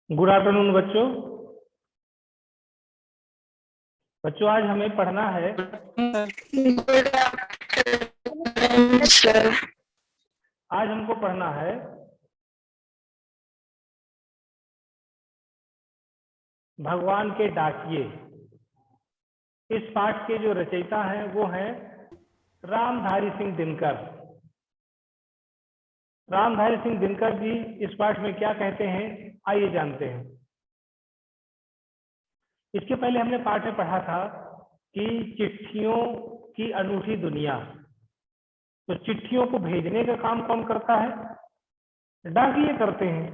Good afternoon बच्चों। बच्चों आज हमें पढ़ना है आज हमको पढ़ना है भगवान के डाकिए। इस पाठ के जो रचयिता हैं वो हैं रामधारी सिंह दिनकर। रामधारी सिंह दिनकर जी इस पाठ में क्या कहते हैं आइए जानते हैं। इसके पहले हमने पाठ में पढ़ा था कि चिट्ठियों की अनूठी दुनिया। तो चिट्ठियों को भेजने का काम कौन करता है? डाकिये करते हैं।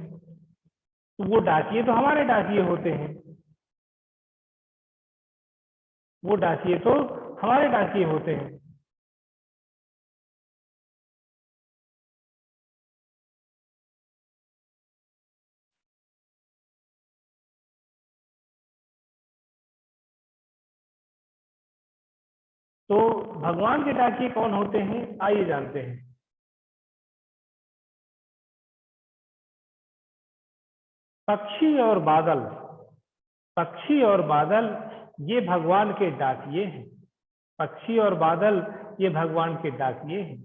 तो वो डाकिये तो हमारे डाकिये होते हैं, वो डाकिये तो हमारे डाकिये होते हैं। तो भगवान के डाकिये कौन होते हैं आइए जानते हैं। पक्षी और बादल, पक्षी और बादल ये भगवान के डाकिये हैं। पक्षी और बादल ये भगवान के डाकिये हैं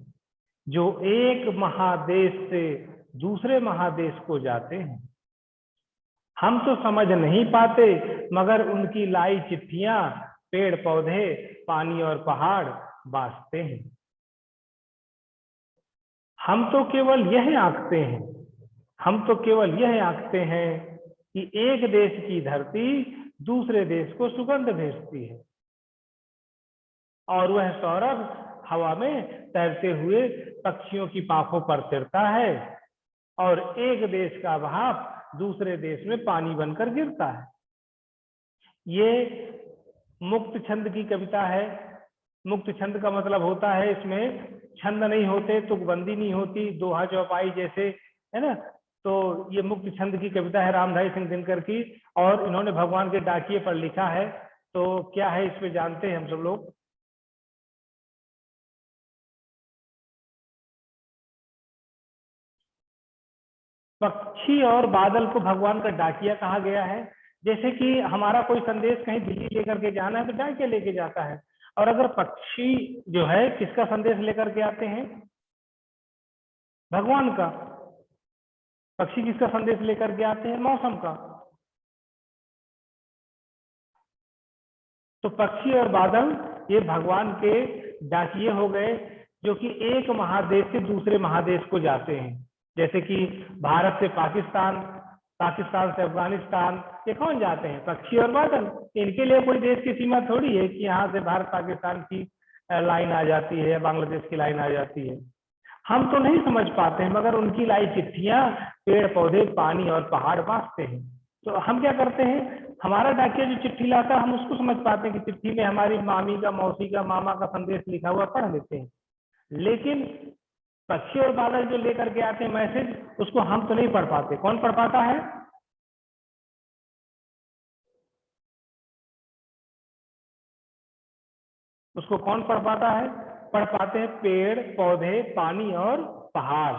जो एक महादेश से दूसरे महादेश को जाते हैं। हम तो समझ नहीं पाते मगर उनकी लाई चिट्ठियां पेड़ पौधे पानी और पहाड़ बांटते हैं। हम तो केवल यह आंकते हैं, हम तो केवल यह आंकते हैं कि एक देश की धरती दूसरे देश को सुगंध भेजती है और वह सौरभ हवा में तैरते हुए पक्षियों की पांखों पर तिरता है और एक देश का भाप दूसरे देश में पानी बनकर गिरता है। ये मुक्त छंद की कविता है। मुक्त छंद का मतलब होता है इसमें छंद नहीं होते, तुकबंदी नहीं होती, दोहा चौपाई जैसे, है ना। तो ये मुक्त छंद की कविता है रामधारी सिंह दिनकर की और इन्होंने भगवान के डाकिये पर लिखा है। तो क्या है इसमें जानते हैं हम सब लोग। पक्षी और बादल को भगवान का डाकिया कहा गया है। जैसे कि हमारा कोई संदेश कहीं दिल्ली लेकर के जाना है तो डाकिया लेके जाता है। और अगर पक्षी जो है किसका संदेश लेकर के आते हैं? भगवान का। पक्षी किसका संदेश लेकर के आते हैं? मौसम का। तो पक्षी और बादल ये भगवान के डाकिये हो गए जो कि एक महादेश से दूसरे महादेश को जाते हैं। जैसे कि भारत से पाकिस्तान, पाकिस्तान से अफगानिस्तान, ये कौन जाते हैं? पक्षी और बादल। इनके लिए कोई देश की सीमा थोड़ी है कि यहाँ से भारत पाकिस्तान की लाइन आ जाती है, बांग्लादेश की लाइन आ जाती है। हम तो नहीं समझ पाते हैं मगर उनकी लाई चिट्ठियां पेड़ पौधे पानी और पहाड़ बांटते हैं। तो हम क्या करते हैं, हमारा डाकिया जो चिट्ठी लाता है हम उसको समझ पाते हैं कि चिट्ठी में हमारी मामी का, मौसी का, मामा का संदेश लिखा हुआ पढ़ लेते हैं। लेकिन पक्षी और बादल जो लेकर के आते हैं मैसेज, उसको हम तो नहीं पढ़ पाते। कौन पढ़ पाता है? उसको कौन पढ़ पाता है? पढ़ पाते हैं पेड़ पौधे पानी और पहाड़।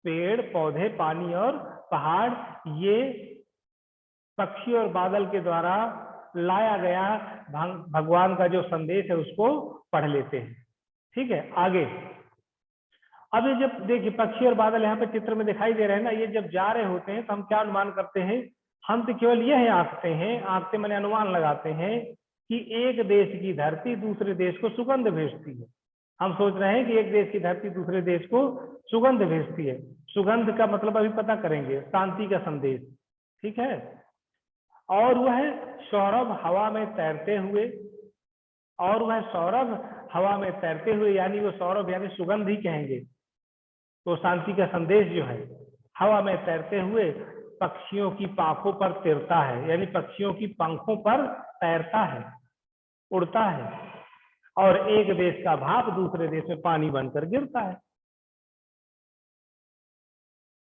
पेड़ पौधे पानी और पहाड़ ये पक्षी और बादल के द्वारा लाया गया भगवान का जो संदेश है उसको पढ़ लेते हैं। ठीक है, आगे। अब ये जब देखिए पक्षी और बादल यहाँ पे चित्र में दिखाई दे रहे हैं ना, ये जब जा रहे होते हैं तो हम क्या अनुमान करते हैं? हम तो केवल यह आंकते हैं, आंकते मैंने अनुमान लगाते हैं कि एक देश की धरती दूसरे देश को सुगंध भेजती है। हम सोच रहे हैं कि एक देश की धरती दूसरे देश को सुगंध भेजती है। सुगंध का मतलब अभी पता करेंगे, शांति का संदेश। ठीक है। और वह सौरभ हवा में तैरते हुए, और वह सौरभ हवा में तैरते हुए यानी वो सौरभ यानी सुगंध ही कहेंगे। तो शांति का संदेश जो है हवा में तैरते हुए पक्षियों की पांखों पर तिरता है, यानी पक्षियों की पंखों पर तैरता है, उड़ता है और एक देश का भाप दूसरे देश में पानी बनकर गिरता है।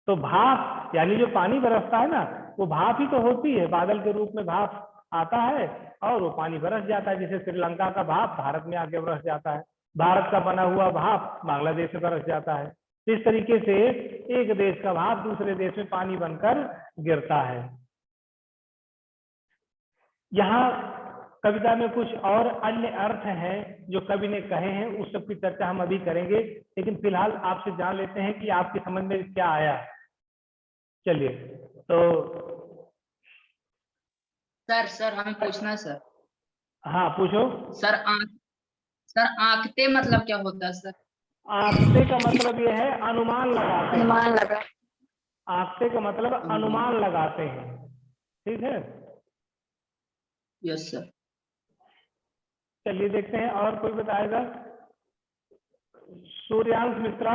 तो भाप यानी जो पानी बरसता है ना, वो भाप ही तो होती है। बादल के रूप में भाप आता है और वो पानी बरस जाता है। जैसे श्रीलंका का भाप भारत में आके बरस जाता है, भारत का बना हुआ भाप बांग्लादेश में बरस जाता है। इस तरीके से एक देश का भाप दूसरे देश में पानी बनकर गिरता है। यहाँ कविता में कुछ और अन्य अर्थ हैं जो कवि ने कहे हैं, उस सब की चर्चा हम अभी करेंगे, लेकिन फिलहाल आपसे जान लेते हैं कि आपकी समझ में क्या आया। चलिए तो सर हमें पूछना सर। हाँ पूछो। सर आंकते मतलब क्या होता है सर? आंकते का मतलब ये है अनुमान लगाते हैं। अनुमान लगा। आंकते का मतलब अनुमान लगाते हैं, ठीक है। Yes sir. चलिए देखते हैं और कोई बताएगा। सूर्यांश मित्रा,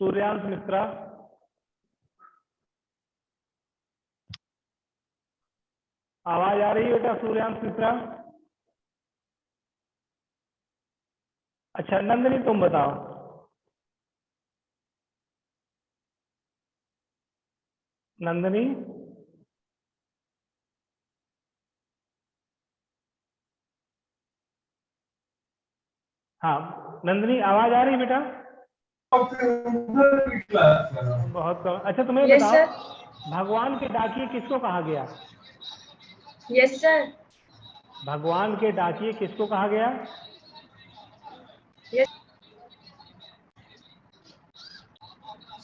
सूर्यांश मित्रा, आवाज आ रही है बेटा सूर्यांश मित्रा? अच्छा नंदिनी तुम बताओ। नंदिनी, हाँ नंदिनी आवाज आ रही है बेटा? बहुत कम। अच्छा तुम्हें यस बताओ, सर। भगवान के डाकिए किसको कहा गया? Yes sir. भगवान के डाकिए किसको कहा गया? यस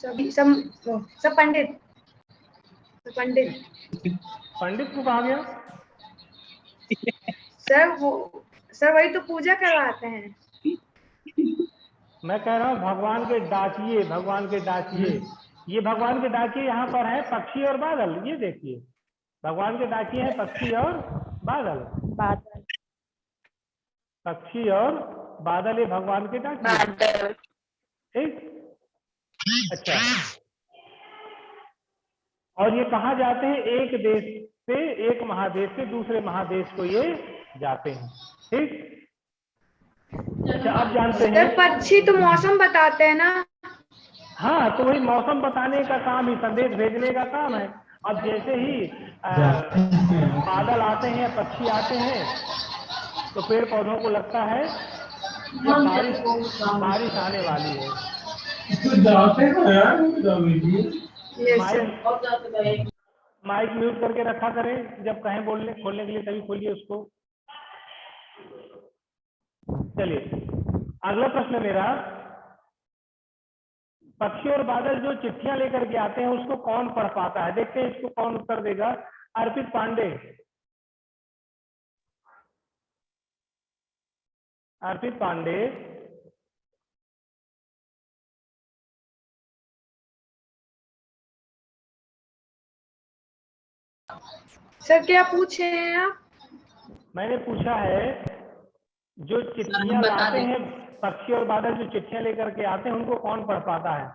सब पंडित। पंडित पंडित को कहा गया? सर वही तो पूजा करवाते हैं। मैं कह रहा हूँ भगवान के डाकिए, भगवान के डाकिए। ये भगवान के डाकिए यहाँ पर है पक्षी और बादल। ये देखिए भगवान के डाकिए हैं पक्षी और बादल। बादल। पक्षी और बादल ये भगवान के डाकिए, बादल। ठीक। अच्छा, और ये कहाँ जाते हैं? एक देश से, एक महादेश से दूसरे महादेश को ये जाते हैं, ठीक। अच्छा अब जानते हैं। सर पक्षी तो मौसम बताते हैं ना? हाँ तो वही मौसम बताने का काम ही, संदेश भेजने का काम है। अब जैसे ही बादल आते हैं, पक्षी आते हैं, तो पेड़ पौधों को लगता है कि बारिश आने वाली है। माइक म्यूट करके रखा करें, जब कहें बोलने खोलने के लिए तभी खोलिए उसको। चलिए अगला प्रश्न मेरा, पक्षी और बादल जो चिट्ठियां लेकर के आते हैं उसको कौन पढ़ पाता है? देखते हैं इसको कौन उत्तर देगा। अर्पित पांडे, अर्पित पांडे। सर क्या पूछे हैं आप? मैंने पूछा है जो चिट्ठियां लाते हैं, पक्षी और बादल जो चिट्ठियां लेकर के आते हैं उनको कौन पढ़ पाता है?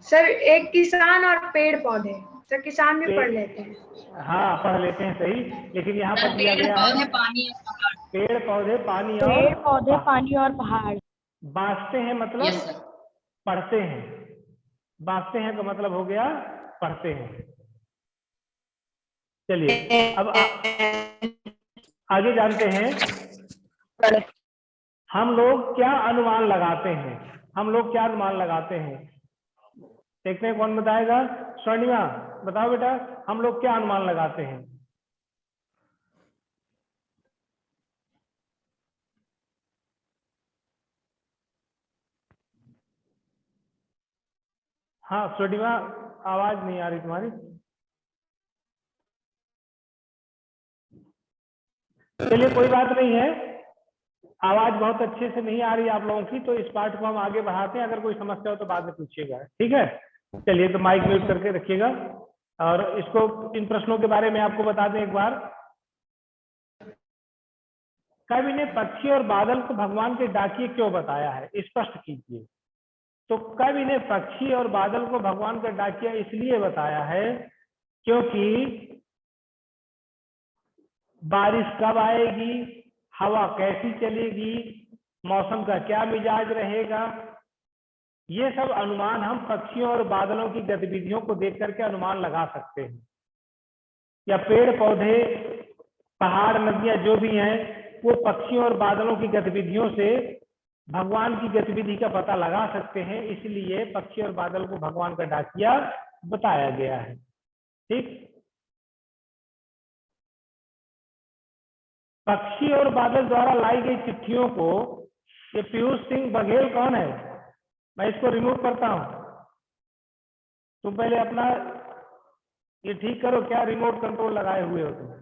सर एक किसान और पेड़ पौधे। सर किसान भी पढ़ लेते हैं। हाँ पढ़ लेते हैं, सही। लेकिन यहाँ पर दिया गया है पेड़ पौधे पानी और पहाड़। बांटते हैं मतलब पढ़ते हैं। बांटते हैं का मतलब हो गया पढ़ते हैं। चलिए अब आगे जानते हैं, हम लोग क्या अनुमान लगाते हैं? हम लोग क्या अनुमान लगाते हैं? देखते हैं कौन बताएगा। स्वर्णिमा बताओ बेटा, हम लोग क्या अनुमान लगाते हैं? हाँ स्वर्णिमा आवाज नहीं आ रही तुम्हारी। चलिए कोई बात नहीं है, आवाज बहुत अच्छे से नहीं आ रही आप लोगों की, तो इस पार्ट को हम आगे बढ़ाते हैं। अगर कोई समस्या हो तो बाद में पूछिएगा, ठीक है। चलिए तो माइक म्यूट करके रखिएगा। और इसको, इन प्रश्नों के बारे में आपको बता दें एक बार। कवि ने पक्षी और बादल को भगवान के डाकिए क्यों बताया है, स्पष्ट कीजिए। तो कवि ने पक्षी और बादल को भगवान का डाकिया इसलिए बताया है क्योंकि बारिश कब आएगी, हवा कैसी चलेगी, मौसम का क्या मिजाज रहेगा, ये सब अनुमान हम पक्षियों और बादलों की गतिविधियों को देख करके अनुमान लगा सकते हैं। या पेड़ पौधे, पहाड़, नदियां जो भी हैं, वो पक्षियों और बादलों की गतिविधियों से भगवान की गतिविधि का पता लगा सकते हैं, इसलिए पक्षी और बादल को भगवान का डाकिया बताया गया है। ठीक, पक्षी और बादल द्वारा लाई गई चिट्ठियों को, ये पीयूष सिंह बघेल कौन है, मैं इसको रिमूव करता हूं। तुम पहले अपना ये ठीक करो, क्या रिमोट कंट्रोल लगाए हुए हो तुम?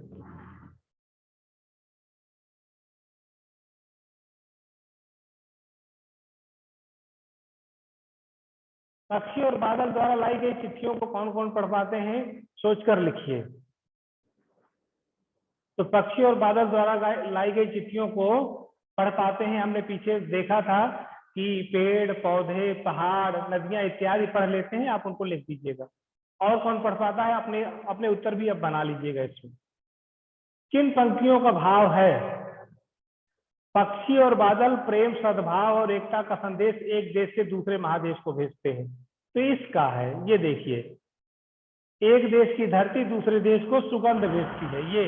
पक्षी और बादल द्वारा लाई गई चिट्ठियों को कौन कौन पढ़ पाते हैं, सोचकर लिखिए। तो पक्षी और बादल द्वारा लाई गई चिट्ठियों को पढ़ पाते हैं, हमने पीछे देखा था कि पेड़ पौधे पहाड़ नदियां इत्यादि पढ़ लेते हैं, आप उनको लिख दीजिएगा। और कौन पढ़ पाता है, अपने अपने उत्तर भी अब बना लीजिएगा। इसमें किन पंक्तियों का भाव है, पक्षी और बादल प्रेम सद्भाव और एकता का संदेश एक देश से दूसरे महादेश को भेजते हैं, तो इसका है, ये देखिए, एक देश की धरती दूसरे देश को सुगंध भेजती है। ये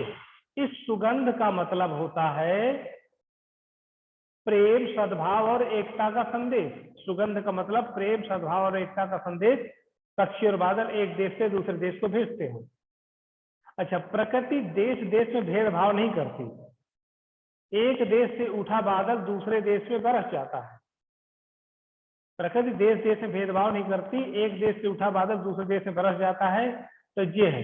इस सुगंध का मतलब होता है प्रेम सद्भाव और एकता का संदेश। सुगंध का मतलब प्रेम सद्भाव और एकता का संदेश पक्षी और बादल एक देश से दूसरे देश को भेजते हैं। अच्छा, प्रकृति देश देश में भेदभाव नहीं करती, एक देश से उठा बादल दूसरे देश में बरस जाता है। प्रकृति देश देश में भेदभाव नहीं करती, एक देश से उठा बादल दूसरे देश में बरस जाता है। तो ये है,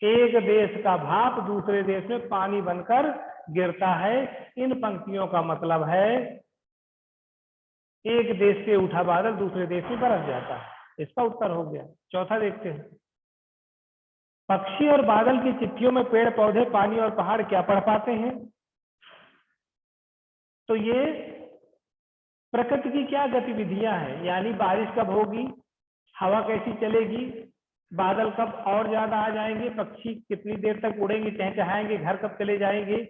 एक देश का भाप दूसरे देश में पानी बनकर गिरता है। इन पंक्तियों का मतलब है एक देश से उठा बादल दूसरे देश में बरस जाता है। इसका उत्तर हो गया। चौथा देखते हैं, पक्षी और बादल की चिट्ठियों में पेड़ पौधे पानी और पहाड़ क्या पढ़ पाते हैं। तो ये प्रकृति की क्या गतिविधियां हैं, यानी बारिश कब होगी, हवा कैसी चलेगी, बादल कब और ज्यादा आ जाएंगे, पक्षी कितनी देर तक उड़ेंगे चहचहाएंगे, घर कब चले जाएंगे,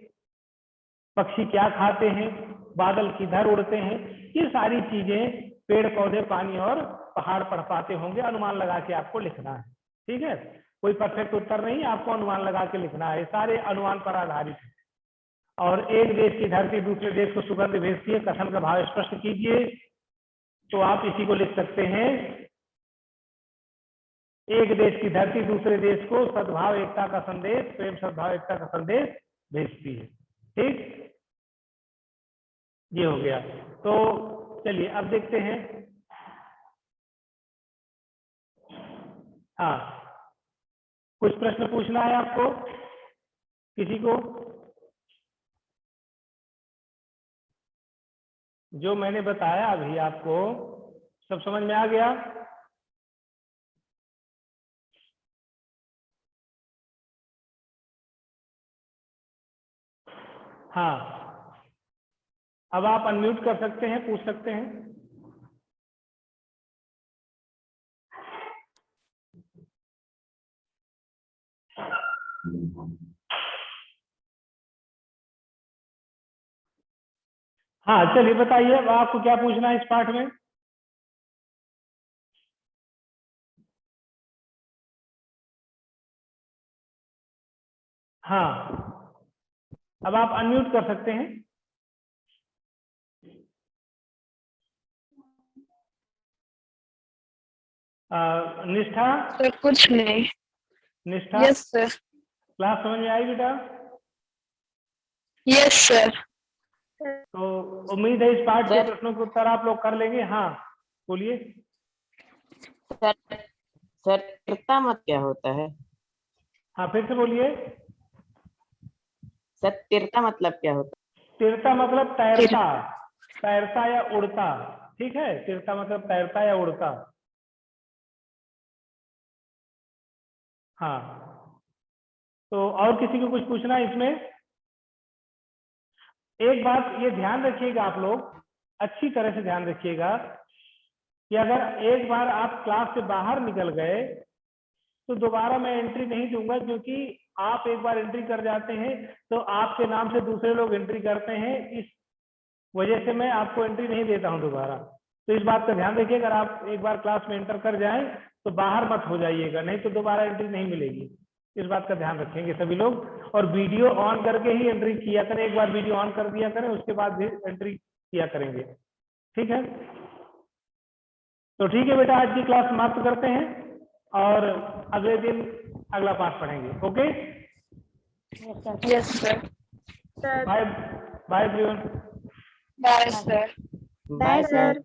पक्षी क्या खाते हैं, बादल किधर उड़ते हैं, ये सारी चीजें पेड़ पौधे पानी और पहाड़ पढ़ पाते होंगे। अनुमान लगा के आपको लिखना है। ठीक है, कोई परफेक्ट उत्तर नहीं, आपको अनुमान लगा के लिखना है, सारे अनुमान पर आधारित है। और एक देश की धरती दूसरे देश को सुगंध भेजती है, कथन का भाव स्पष्ट कीजिए। तो आप इसी को लिख सकते हैं, एक देश की धरती दूसरे देश को सद्भाव एकता का संदेश, प्रेम सद्भाव एकता का संदेश भेजती है। ठीक, ये हो गया। तो चलिए अब देखते हैं। हाँ, कुछ प्रश्न पूछना है आपको, किसी को? जो मैंने बताया अभी आपको सब समझ में आ गया? हाँ, अब आप अनम्यूट कर सकते हैं, पूछ सकते हैं। हाँ चलिए बताइए, अब आपको क्या पूछना है इस पाठ में? हाँ, अब आप अनम्यूट कर सकते हैं। निष्ठा? सर कुछ नहीं। निष्ठा? Yes sir. क्लास समझ में आई बेटा? Yes sir. तो उम्मीद है इस पाठ के प्रश्नों के उत्तर आप लोग कर लेंगे। हाँ बोलिए सर। सर तीर्था मत क्या होता है? हाँ फिर से बोलिए। सर तीर्था मतलब क्या होता है? तीर्था मतलब तैरता, तैरता या उड़ता। ठीक है, तीर्था मतलब तैरता या उड़ता। हाँ, तो और किसी को कुछ पूछना है इसमें? एक बात ये ध्यान रखिएगा, आप लोग अच्छी तरह से ध्यान रखिएगा कि अगर एक बार आप क्लास से बाहर निकल गए तो दोबारा मैं एंट्री नहीं दूंगा, क्योंकि आप एक बार एंट्री कर जाते हैं तो आपके नाम से दूसरे लोग एंट्री करते हैं, इस वजह से मैं आपको एंट्री नहीं देता हूं दोबारा। तो इस बात का ध्यान रखिए, अगर आप एक बार क्लास में एंटर कर जाएं तो बाहर मत हो जाइएगा, नहीं तो दोबारा एंट्री नहीं मिलेगी। इस बात का ध्यान रखेंगे सभी लोग। और वीडियो ऑन करके ही एंट्री किया करें, एक बार वीडियो ऑन कर दिया करें, उसके बाद भी एंट्री किया करेंगे। ठीक है, तो ठीक है बेटा, आज की क्लास समाप्त करते हैं और अगले दिन अगला पाठ पढ़ेंगे। Okay, yes sir. Bye bye everyone. Bye sir. Bye sir.